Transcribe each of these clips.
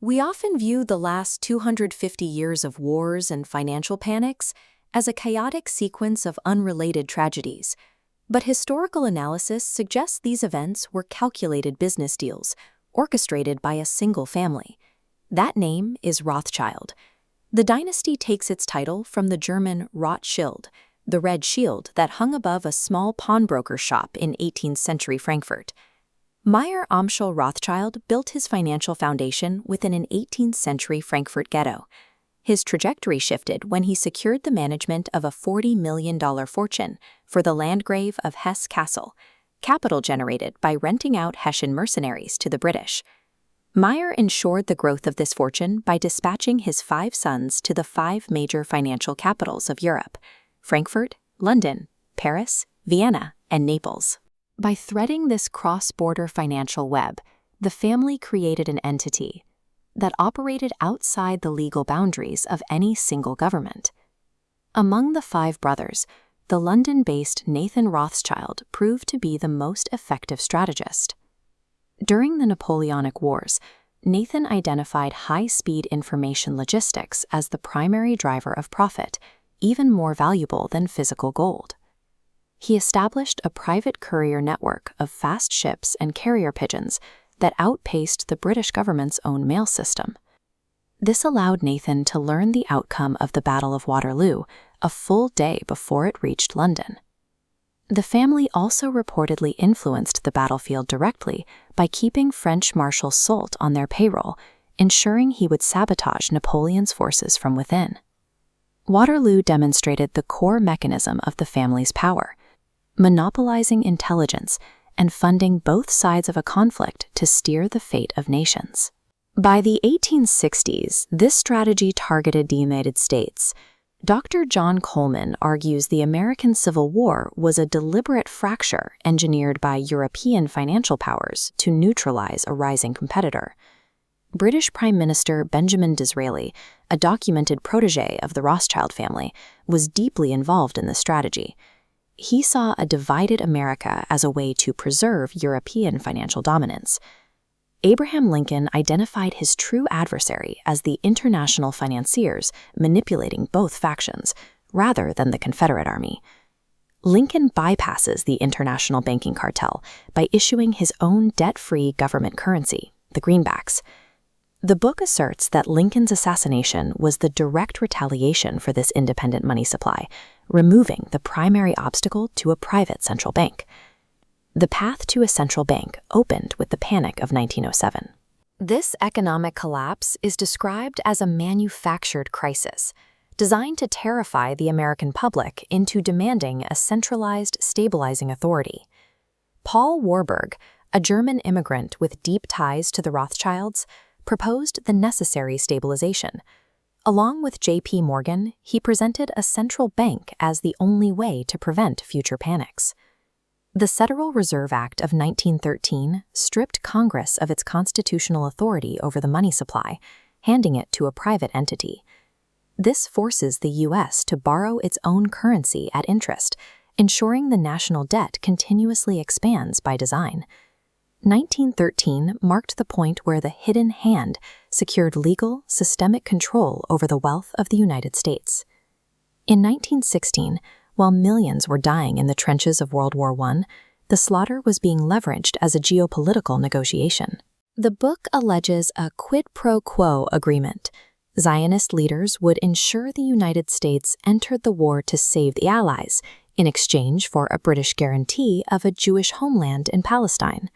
We often view the last 250 years of wars and financial panics as a chaotic sequence of unrelated tragedies, but historical analysis suggests these events were calculated business deals, orchestrated by a single family. That name is Rothschild. The dynasty takes its title from the German Rothschild, the red shield that hung above a small pawnbroker shop in 18th century Frankfurt. Meyer Amschel Rothschild built his financial foundation within an 18th century Frankfurt ghetto. His trajectory shifted when he secured the management of a $40 million fortune for the Landgrave of Hesse Castle, capital generated by renting out Hessian mercenaries to the British. Meyer ensured the growth of this fortune by dispatching his 5 sons to the 5 major financial capitals of Europe: Frankfurt, London, Paris, Vienna, and Naples. By threading this cross-border financial web, the family created an entity that operated outside the legal boundaries of any single government. Among the 5 brothers, the London-based Nathan Rothschild proved to be the most effective strategist. During the Napoleonic Wars, Nathan identified high-speed information logistics as the primary driver of profit, even more valuable than physical gold. He established a private courier network of fast ships and carrier pigeons that outpaced the British government's own mail system. This allowed Nathan to learn the outcome of the Battle of Waterloo a full day before it reached London. The family also reportedly influenced the battlefield directly by keeping French Marshal Soult on their payroll, ensuring he would sabotage Napoleon's forces from within. Waterloo demonstrated the core mechanism of the family's power: monopolizing intelligence and funding both sides of a conflict to steer the fate of nations. By the 1860s, this strategy targeted the United States. Dr. John Coleman argues the American Civil War was a deliberate fracture engineered by European financial powers to neutralize a rising competitor. British Prime Minister Benjamin Disraeli, a documented protege of the Rothschild family, was deeply involved in this strategy. He saw a divided America as a way to preserve European financial dominance. Abraham Lincoln identified his true adversary as the international financiers manipulating both factions, rather than the Confederate Army. Lincoln bypasses the international banking cartel by issuing his own debt-free government currency, the greenbacks. The book asserts that Lincoln's assassination was the direct retaliation for this independent money supply, removing the primary obstacle to a private central bank. The path to a central bank opened with the Panic of 1907. This economic collapse is described as a manufactured crisis, designed to terrify the American public into demanding a centralized, stabilizing authority. Paul Warburg, a German immigrant with deep ties to the Rothschilds, proposed the necessary stabilization. Along with J.P. Morgan, he presented a central bank as the only way to prevent future panics. The Federal Reserve Act of 1913 stripped Congress of its constitutional authority over the money supply, handing it to a private entity. This forces the U.S. to borrow its own currency at interest, ensuring the national debt continuously expands by design. 1913 marked the point where the hidden hand secured legal, systemic control over the wealth of the United States. In 1916, while millions were dying in the trenches of World War I, the slaughter was being leveraged as a geopolitical negotiation. The book alleges a quid pro quo agreement. Zionist leaders would ensure the United States entered the war to save the Allies, in exchange for a British guarantee of a Jewish homeland in Palestine.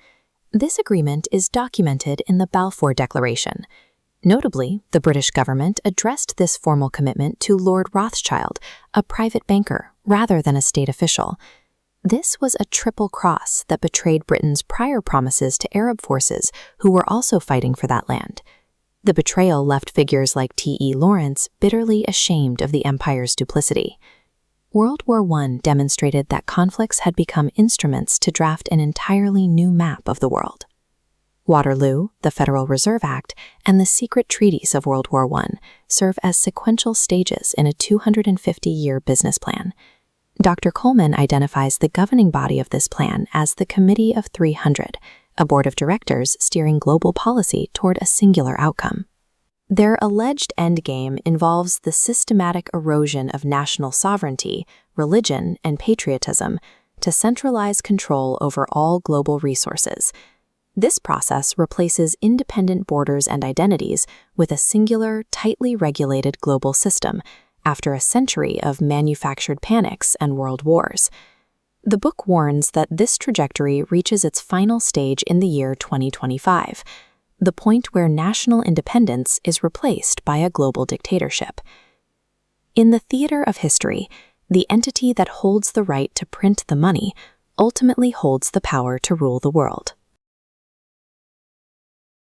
This agreement is documented in the Balfour Declaration. Notably, the British government addressed this formal commitment to Lord Rothschild, a private banker, rather than a state official. This was a triple cross that betrayed Britain's prior promises to Arab forces who were also fighting for that land. The betrayal left figures like T.E. Lawrence bitterly ashamed of the empire's duplicity. World War I demonstrated that conflicts had become instruments to draft an entirely new map of the world. Waterloo, the Federal Reserve Act, and the secret treaties of World War I serve as sequential stages in a 250-year business plan. Dr. Coleman identifies the governing body of this plan as the Committee of 300, a board of directors steering global policy toward a singular outcome. Their alleged endgame involves the systematic erosion of national sovereignty, religion, and patriotism to centralize control over all global resources. This process replaces independent borders and identities with a singular, tightly regulated global system after a century of manufactured panics and world wars. The book warns that this trajectory reaches its final stage in the year 2025, the point where national independence is replaced by a global dictatorship. In the theater of history, the entity that holds the right to print the money ultimately holds the power to rule the world.